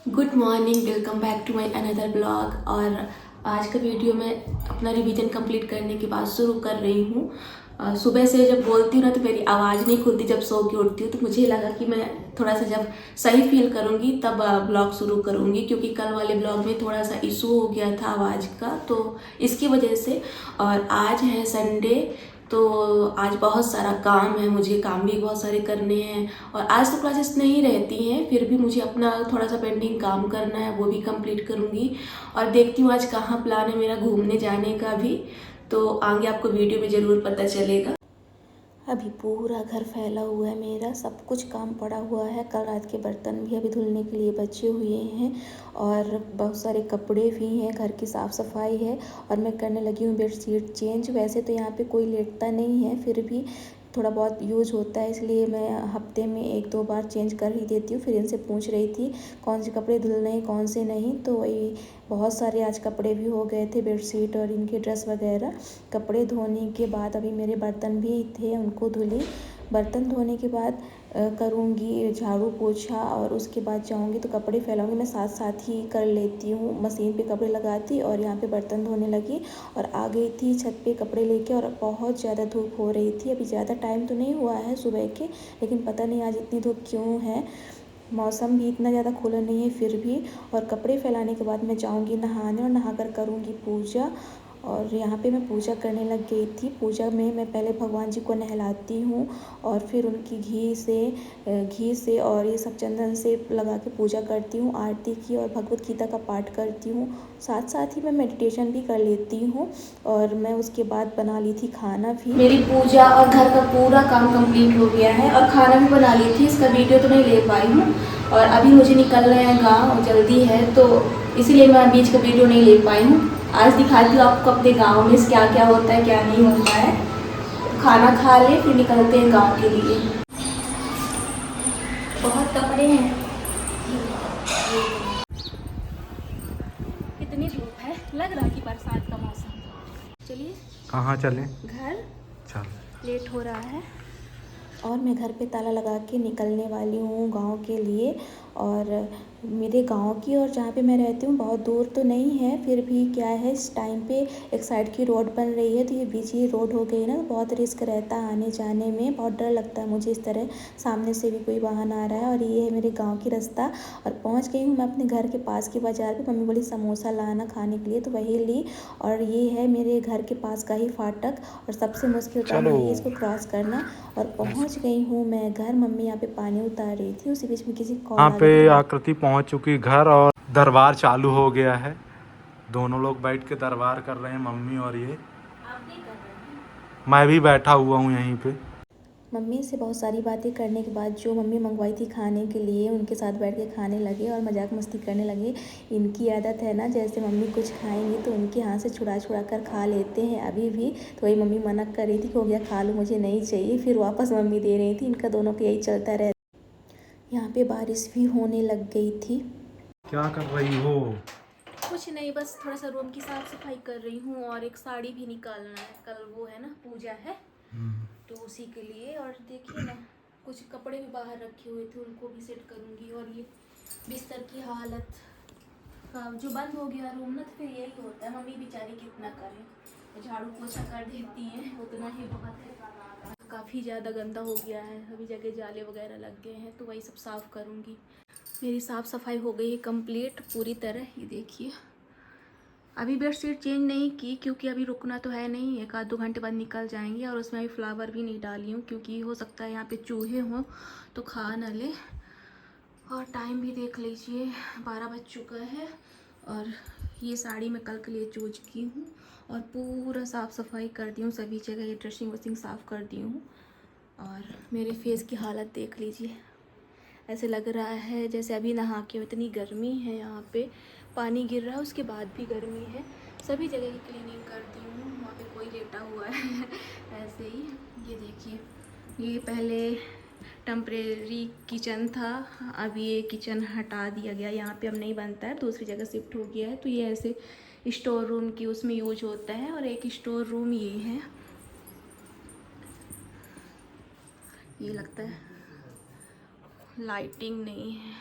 Good morning, welcome back to my another blog. और आज का वीडियो मैं अपना रिवीजन कंप्लीट करने के बाद शुरू कर रही हूँ। सुबह से जब बोलती हूँ ना तो मेरी आवाज़ नहीं खुलती, जब सो के उठती हूँ तो मुझे लगा कि मैं थोड़ा सा जब सही फील करूँगी तब ब्लॉग शुरू करूँगी, क्योंकि कल वाले ब्लॉग में थोड़ा सा इशू हो गया था आवाज़ का, तो इसकी वजह से। और आज है संडे, तो आज बहुत सारा काम है, मुझे काम भी बहुत सारे करने हैं। और आज तो क्लासेस नहीं रहती हैं, फिर भी मुझे अपना थोड़ा सा पेंडिंग काम करना है, वो भी कंप्लीट करूँगी। और देखती हूँ आज कहाँ प्लान है मेरा घूमने जाने का भी, तो आगे आपको वीडियो में ज़रूर पता चलेगा। अभी पूरा घर फैला हुआ है, मेरा सब कुछ काम पड़ा हुआ है। कल रात के बर्तन भी अभी धुलने के लिए बचे हुए हैं और बहुत सारे कपड़े भी हैं, घर की साफ़ सफाई है। और मैं करने लगी हूँ बेडशीट चेंज। वैसे तो यहाँ पे कोई लेटता नहीं है, फिर भी थोड़ा बहुत यूज़ होता है, इसलिए मैं हफ्ते में 1-2 बार चेंज कर ही देती हूँ। फिर इनसे पूछ रही थी कौन से कपड़े धुलने हैं कौन से नहीं, तो वही बहुत सारे आज कपड़े भी हो गए थे, बेडशीट और इनके ड्रेस वगैरह। कपड़े धोने के बाद अभी मेरे बर्तन भी थे, उनको धुली। बर्तन धोने के बाद करूँगी झाड़ू पोछा और उसके बाद जाऊँगी तो कपड़े फैलाऊँगी। मैं साथ साथ ही कर लेती हूँ, मशीन पे कपड़े लगाती और यहाँ पे बर्तन धोने लगी। और आ गई थी छत पे कपड़े लेके, और बहुत ज़्यादा धूप हो रही थी। अभी ज़्यादा टाइम तो नहीं हुआ है सुबह के, लेकिन पता नहीं आज इतनी धूप क्यों है। मौसम भी इतना ज़्यादा खुला नहीं है फिर भी। और कपड़े फैलाने के बाद मैं जाऊँगी नहाने और नहाकर करूँगी पूजा। और यहाँ पे मैं पूजा करने लग गई थी। पूजा में मैं पहले भगवान जी को नहलाती हूँ और फिर उनकी घी से और ये सब चंदन से लगा के पूजा करती हूँ, आरती की और भगवत गीता का पाठ करती हूँ। साथ साथ ही मैं मेडिटेशन भी कर लेती हूँ। और मैं उसके बाद बना ली थी खाना भी। मेरी पूजा और घर का पूरा काम कंप्लीट हो गया है और खाना भी बना ली थी, इसका वीडियो तो नहीं ले पाई हूँ। और अभी मुझे निकलना है गाँव, जल्दी है, तो इसीलिए मैं बीच का वीडियो नहीं ले पाई हूँ। आज दिखाती हूँ आपको अपने गाँव में क्या क्या होता है क्या नहीं होता है। खाना खा ले फिर निकलते हैं गाँव के लिए। बहुत कपड़े हैं, इतनी धूप है, लग रहा है कि बरसात का मौसम। चलिए कहाँ चलें? घर, चल। लेट हो रहा है। और मैं घर पे ताला लगा के निकलने वाली हूँ गांव के लिए। और मेरे गांव की और जहाँ पे मैं रहती हूँ बहुत दूर तो नहीं है, फिर भी क्या है इस टाइम पे एक साइड की रोड बन रही है, तो ये बीजी रोड हो गई ना, तो बहुत रिस्क रहता है आने जाने में, बहुत डर लगता है मुझे इस तरह सामने से भी कोई वाहन आ रहा है। और ये है मेरे गाँव की रास्ता। और पहुँच गई हूँ मैं अपने घर के पास की बाज़ार पर। मम्मी बोली समोसा लाना खाने के लिए, तो वही ली। और ये है मेरे घर के पास का ही फाटक, और सबसे मुश्किल काम चलो। यही है इसको क्रॉस करना। और पहुंच गई हूँ मैं घर। मम्मी यहाँ पे पानी उतार रही थी, उसी बीच में किसी कॉल यहाँ आ पे गई थी। आकृति पहुँच चुकी घर और दरबार चालू हो गया है। दोनों लोग बैठ के दरबार कर रहे हैं, मम्मी और ये। आप नहीं कर रहे हैं? मैं भी बैठा हुआ हूँ यहीं पे। मम्मी से बहुत सारी बातें करने के बाद जो मम्मी मंगवाई थी खाने के लिए, उनके साथ बैठ के खाने लगे और मजाक मस्ती करने लगे। इनकी आदत है ना, जैसे मम्मी कुछ खाएंगी तो उनके हाथ से छुड़ा छुड़ा कर खा लेते हैं अभी भी। तो वही मम्मी मना कर रही थी कि हो गया खा लो, मुझे नहीं चाहिए, फिर वापस मम्मी दे रही थी। इनका दोनों का यही चलता रहता। यहाँ पे बारिश भी होने लग गई थी। क्या कर रही हो? कुछ नहीं, बस थोड़ा सा रूम की साफ सफाई कर रही हूँ और एक साड़ी भी निकालना है, कल वो है ना पूजा है, तो उसी के लिए। और देखिए ना, कुछ कपड़े भी बाहर रखे हुए थे, उनको भी सेट करूँगी। और ये बिस्तर की हालत जो बंद हो गया रूम ना, तो फिर यही होता है, मम्मी बेचारी कितना करें, तो झाड़ू पोछा कर देती हैं, उतना ही बहुत है। काफ़ी ज़्यादा गंदा हो गया है, अभी जगह जाले वगैरह लग गए हैं, तो वही सब साफ़ करूँगी। मेरी साफ़ सफाई हो गई है कंप्लीट पूरी तरह। ये देखिए, अभी बेडशीट चेंज नहीं की क्योंकि अभी रुकना तो है नहीं, 1-2 घंटे बाद निकल जाएंगे। और उसमें अभी फ्लावर भी नहीं डाली हूँ क्योंकि हो सकता है यहाँ पे चूहे हों तो खा न ले। और टाइम भी देख लीजिए, 12 बज चुका है। और ये साड़ी मैं कल के लिए चूज की हूँ और पूरा साफ़ सफाई कर दी हूँ, सभी जगह ये ड्रेसिंग वसिंग साफ़ कर दी हूँ। और मेरे फेस की हालत देख लीजिए, ऐसे लग रहा है जैसे अभी नहा के। इतनी गर्मी है यहाँ पे, पानी गिर रहा है उसके बाद भी गर्मी है। सभी जगह की क्लीनिंग करती हूँ, वहाँ पे कोई लेटा हुआ है ऐसे ही। ये देखिए, ये पहले टेम्परेरी किचन था, अब ये किचन हटा दिया गया, यहाँ पे अब नहीं बनता है, दूसरी जगह शिफ्ट हो गया है। तो ये ऐसे स्टोर रूम की उसमें यूज होता है। और एक स्टोर रूम ये है, ये लगता है लाइटिंग नहीं है,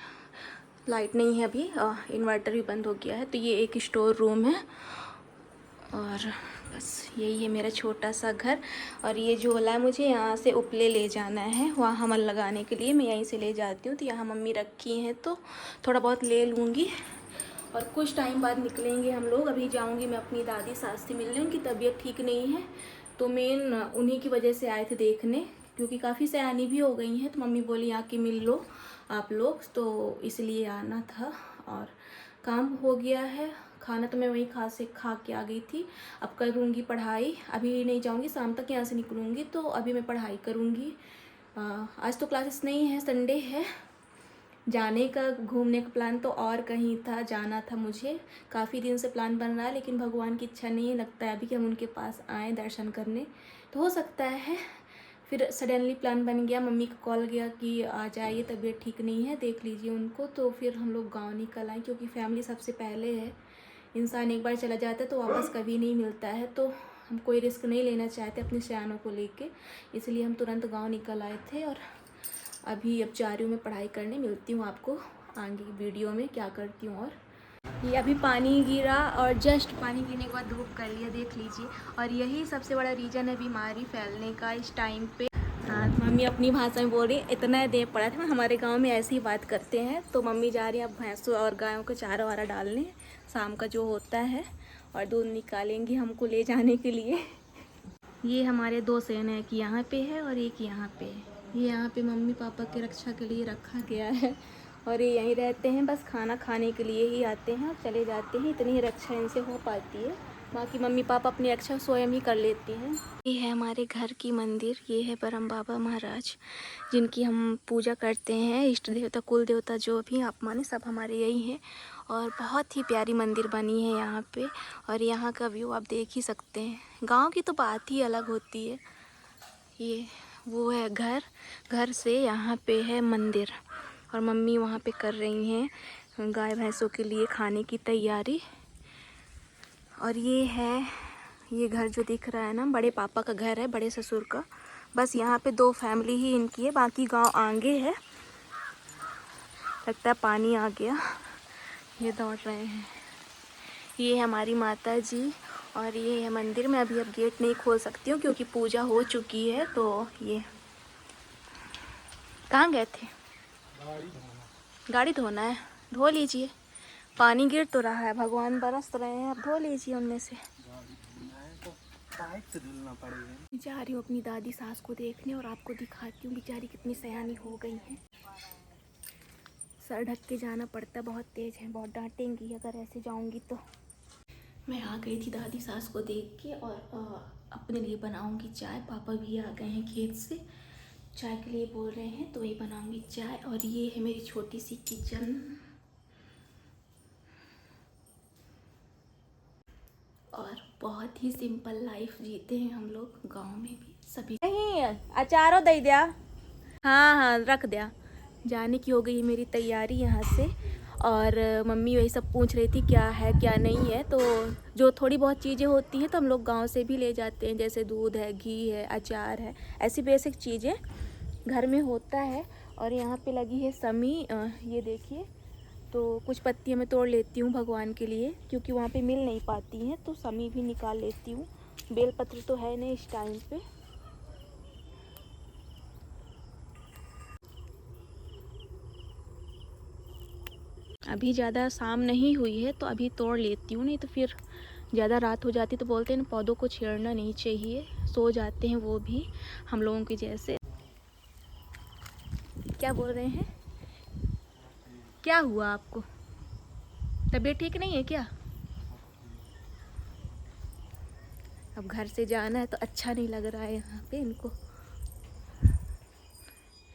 लाइट नहीं है अभी, इन्वर्टर भी बंद हो गया है। तो ये एक स्टोर रूम है और बस यही है मेरा छोटा सा घर। और ये झोला मुझे यहाँ से उपले ले जाना है, वहाँ हमल लगाने के लिए मैं यहीं से ले जाती हूँ। तो यहाँ मम्मी रखी हैं तो थोड़ा बहुत ले लूँगी और कुछ टाइम बाद निकलेंगे हम लोग। अभी जाऊँगी मैं अपनी दादी सास से मिलने, उनकी तबीयत ठीक नहीं है तो मेन उन्हीं की वजह से आए थे देखने, क्योंकि काफ़ी सयानी भी हो गई हैं। तो मम्मी बोली आके मिल लो आप लोग, तो इसलिए आना था। और काम हो गया है, खाना तो मैं वहीं खा के आ गई थी। अब करूँगी पढ़ाई, अभी नहीं जाऊँगी, शाम तक यहाँ से निकलूँगी तो अभी मैं पढ़ाई करूँगी। आज तो क्लासेस नहीं है, संडे है। जाने का घूमने का प्लान तो और कहीं था, जाना था मुझे, काफ़ी दिन से प्लान बन रहा है लेकिन भगवान की इच्छा नहीं लगता है अभी कि हम उनके पास आएँ दर्शन करने। तो हो सकता है फिर सडनली प्लान बन गया, मम्मी का कॉल गया कि आ जाइए, तबीयत ठीक नहीं है, देख लीजिए उनको। तो फिर हम लोग गांव निकल आए, क्योंकि फैमिली सबसे पहले है। इंसान एक बार चला जाता है तो वापस कभी नहीं मिलता है। तो हम कोई रिस्क नहीं लेना चाहते अपने सयानों को लेके, इसलिए हम तुरंत गांव निकल आए थे। और अभी अब जा रही हूँ मैं पढ़ाई करने, मिलती हूँ आपको आगे वीडियो में क्या करती हूँ। और ये अभी पानी गिरा और जस्ट पानी गिरने के बाद धूप कर लिया, देख लीजिए। और यही सबसे बड़ा रीज़न है बीमारी फैलने का इस टाइम पे। हाँ, मम्मी अपनी भाषा में बोल रही इतना देर पड़ा था। हमारे गांव में ऐसे ही बात करते हैं। तो मम्मी जा रही है अब भैंसों और गायों को चारा वारा डालने, शाम का जो होता है, और दूध निकालेंगी हमको ले जाने के लिए। ये हमारे दो सेन है, कि यहाँ पे है और एक यहाँ पे है। ये यहाँ पे मम्मी पापा की रक्षा के लिए रखा गया है और ये यहीं रहते हैं, बस खाना खाने के लिए ही आते हैं और चले जाते हैं। इतनी ही रक्षा इनसे हो पाती है, बाकी मम्मी पापा अपनी रक्षा स्वयं ही कर लेते हैं। ये है हमारे घर की मंदिर, ये है ब्रह्म बाबा महाराज जिनकी हम पूजा करते हैं। इष्ट देवता कुल देवता जो भी आप माने सब हमारे यही हैं। और बहुत ही प्यारी मंदिर बनी है यहाँ पे। और यहाँ का व्यू आप देख ही सकते हैं, गांव की तो बात ही अलग होती है। ये वो है घर, घर से यहाँ पे है मंदिर और मम्मी वहाँ पे कर रही हैं गाय भैंसों के लिए खाने की तैयारी। और ये है, ये घर जो दिख रहा है ना, बड़े पापा का घर है, बड़े ससुर का। बस यहाँ पे दो फैमिली ही इनकी है, बाकी गांव आगे है। लगता है पानी आ गया, ये दौड़ रहे हैं। ये है हमारी माता जी और ये है मंदिर में। अभी अब गेट नहीं खोल सकती हूँ क्योंकि पूजा हो चुकी है। तो ये कहाँ गए थे? गाड़ी धोना है, धो लीजिए। पानी गिर तो रहा है, भगवान बरस रहे हैं, अब धो लीजिए उनमें से। जा रही हूँ अपनी दादी सास को देखने और आपको दिखाती हूँ बेचारी कितनी सयानी हो गई हैं। सर ढक के जाना पड़ता, बहुत तेज़ है, बहुत डांटेंगी अगर ऐसे जाऊँगी तो। मैं आ गई थी दादी सास को देख के और अपने लिए बनाऊँगी चाय। पापा भी आ गए हैं खेत से, चाय के लिए बोल रहे हैं तो ये बनाऊँगी चाय। और ये है मेरी छोटी सी किचन और बहुत ही सिंपल लाइफ जीते हैं हम लोग गांव में भी सभी। नहीं अचारो दे दिया, हाँ हाँ रख दिया। जाने की हो गई है मेरी तैयारी यहाँ से। और मम्मी वही सब पूछ रही थी क्या है क्या नहीं है। तो जो थोड़ी बहुत चीज़ें होती हैं तो हम लोग गांव से भी ले जाते हैं, जैसे दूध है, घी है, अचार है, ऐसी बेसिक चीज़ें घर में होता है। और यहाँ पे लगी है समी, ये देखिए। तो कुछ पत्तियाँ मैं तोड़ लेती हूँ भगवान के लिए, क्योंकि वहाँ पे मिल नहीं पाती हैं, तो समी भी निकाल लेती हूँ। बेलपत्र तो है नहीं इस टाइम पे। अभी ज़्यादा शाम नहीं हुई है तो अभी तोड़ लेती हूँ, नहीं तो फिर ज़्यादा रात हो जाती। तो बोलते हैं पौधों को छेड़ना नहीं चाहिए, सो जाते हैं वो भी हम लोगों के जैसे। क्या बोल रहे हैं? क्या हुआ आपको? तबीयत ठीक नहीं है क्या? अब घर से जाना है तो अच्छा नहीं लग रहा है यहाँ पे इनको।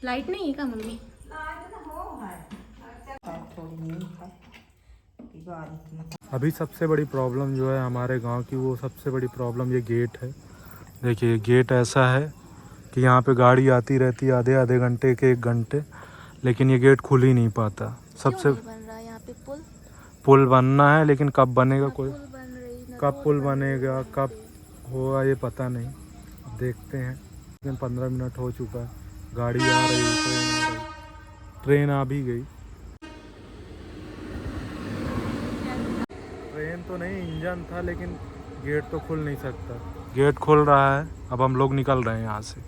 लाइट नहीं है क्या मम्मी? अभी सबसे बड़ी प्रॉब्लम जो है हमारे गांव की, वो सबसे बड़ी प्रॉब्लम ये गेट है। देखिए गेट ऐसा है कि यहाँ पे गाड़ी आती रहती है आधे आधे घंटे के 1 घंटे, लेकिन ये गेट खुल ही नहीं पाता। सबसे क्यों नहीं बन रहा है यहाँ पे पुल? पुल बनना है लेकिन कब बनेगा कोई, पुल बन रही, कब पुल बनेगा, कब होगा ये पता नहीं, देखते हैं। लेकिन 15 मिनट हो चुका है, गाड़ी आ रही, ट्रेन आ रही, ट्रेन आ भी गई। ट्रेन तो नहीं, इंजन था, लेकिन गेट तो खुल नहीं सकता। गेट खुल रहा है, अब हम लोग निकल रहे हैं यहाँ से।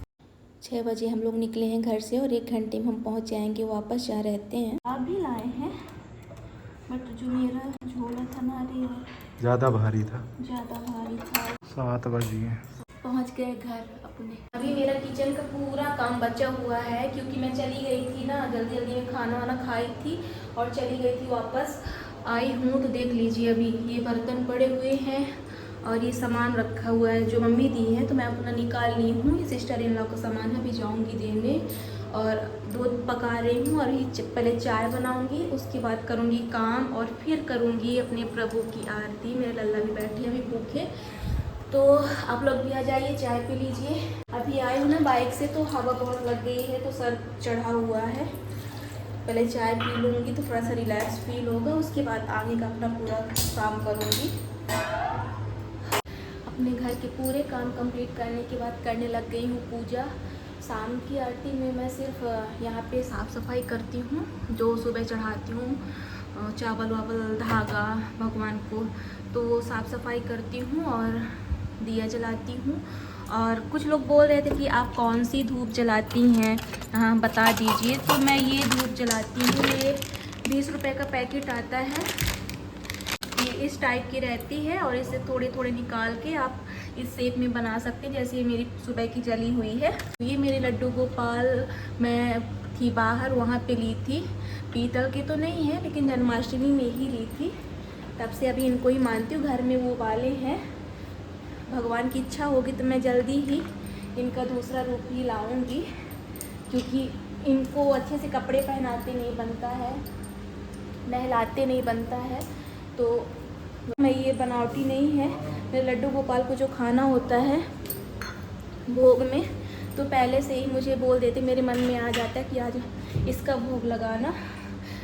6 बजे हम लोग निकले हैं घर से और 1 घंटे में हम पहुँच जाएंगे वापस। जहाँ रहते हैं आप भी लाए हैं, बट जो मेरा झोला था ना नारियल ज़्यादा भारी था। 7 बजे पहुँच गए घर अपने। अभी मेरा किचन का पूरा काम बचा हुआ है क्योंकि मैं चली गई थी ना, जल्दी जल्दी में खाना वाना खाई थी और चली गई थी वापस। आई हूँ तो देख लीजिए अभी ये बर्तन पड़े हुए हैं और ये सामान रखा हुआ है जो मम्मी दी है, तो मैं अपना निकाल ली हूँ। ये सिस्टर इन लॉ का सामान है, अभी जाऊँगी देने। और दूध पका रही हूँ और ये पहले चाय बनाऊँगी, उसके बाद करूँगी काम और फिर करूँगी अपने प्रभु की आरती। मेरे लल्ला भी बैठे अभी भूखे, तो आप लोग भी आ जाइए, चाय पी लीजिए। अभी आई हूँ ना बाइक से तो हवा बहुत लग गई है तो सर चढ़ा हुआ है। पहले चाय पी लूँगी तो थोड़ा सा रिलैक्स फील होगा, उसके बाद आगे का अपना पूरा काम करूँगी। अपने घर के पूरे काम कंप्लीट करने के बाद करने लग गई हूँ पूजा। शाम की आरती में मैं सिर्फ यहाँ पे साफ़ सफाई करती हूँ, जो सुबह चढ़ाती हूँ चावल वावल धागा भगवान को, तो साफ़ सफाई करती हूँ और दिया जलाती हूँ। और कुछ लोग बोल रहे थे कि आप कौन सी धूप जलाती हैं, हाँ बता दीजिए। तो मैं ये धूप जलाती हूँ, ये 20 रुपए का पैकेट आता है, ये इस टाइप की रहती है और इसे थोड़े थोड़े निकाल के आप इस शेप में बना सकते हैं, जैसे ये मेरी सुबह की जली हुई है। ये मेरे लड्डू गोपाल मैं थी बाहर, वहाँ पे ली थी, पीतल के तो नहीं है लेकिन जन्माष्टमी में ही ली थी, तब से अभी इनको ही मानती हूँ। घर में वो वाले हैं, भगवान की इच्छा होगी तो मैं जल्दी ही इनका दूसरा रूप ही लाऊंगी, क्योंकि इनको अच्छे से कपड़े पहनाते नहीं बनता है, नहलाते नहीं बनता है, तो मैं ये बनावटी नहीं है। मेरे लड्डू गोपाल को जो खाना होता है भोग में, तो पहले से ही मुझे बोल देते, मेरे मन में आ जाता है कि आज इसका भोग लगाना,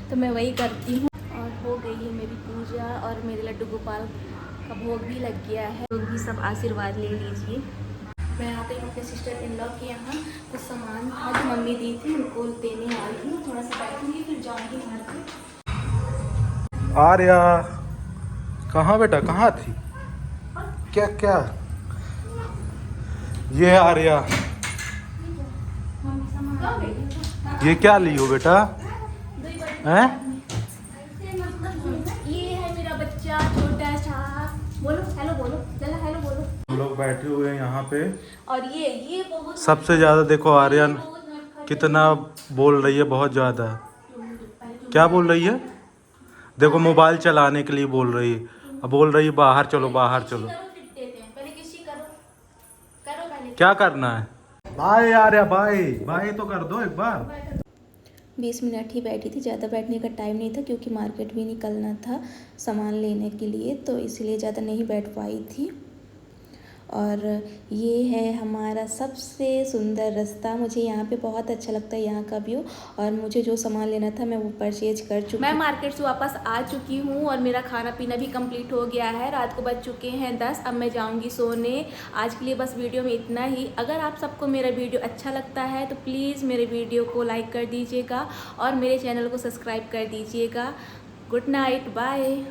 तो मैं वही करती हूँ। और हो गई है मेरी पूजा और मेरे लड्डू गोपाल का भोग भी लग गया है, लोग भी सब आशीर्वाद ले लीजिए। मैं आ गई अपने सिस्टर इन लॉ के यहाँ, कुछ सामान था जो मम्मी दी थी उनको देने आई हूँ, थोड़ा सा बैठूँगी फिर जाऊँगी मार्केट। आर्या कहाँ बेटा, कहाँ थी, क्या क्या ये है आर्या, ये क्या ली हो बेटा हैं? ये है मेरा बच्चा छोटा सा, बोलो हेलो, बोलो चलो हेलो बोलो। हम लोग बैठे हुए हैं यहाँ पे और ये बहुत सबसे ज़्यादा देखो आर्यन कितना बोल रही है, बहुत ज़्यादा। क्या बोल रही है देखो, मोबाइल चलाने के लिए बोल रही है, अब बोल रही है बाहर चलो बाहर चलो। पहले किसी करो पहले क्या करना है, बाय आर्या बाय बाय तो कर दो एक बार। 20 मिनट ही बैठी थी, ज़्यादा बैठने का टाइम नहीं था क्योंकि मार्केट भी निकलना था सामान लेने के लिए, तो इसलिए ज़्यादा नहीं बैठ पाई थी। और ये है हमारा सबसे सुंदर रास्ता, मुझे यहाँ पे बहुत अच्छा लगता है यहाँ का व्यू। और मुझे जो सामान लेना था मैं वो परचेज कर चुकी, मैं मार्केट से वापस आ चुकी हूँ और मेरा खाना पीना भी कंप्लीट हो गया है। रात को बज चुके हैं 10, अब मैं जाऊँगी सोने। आज के लिए बस वीडियो में इतना ही। अगर आप सबको मेरा वीडियो अच्छा लगता है तो प्लीज़ मेरे वीडियो को लाइक कर दीजिएगा और मेरे चैनल को सब्सक्राइब कर दीजिएगा। Good night, bye.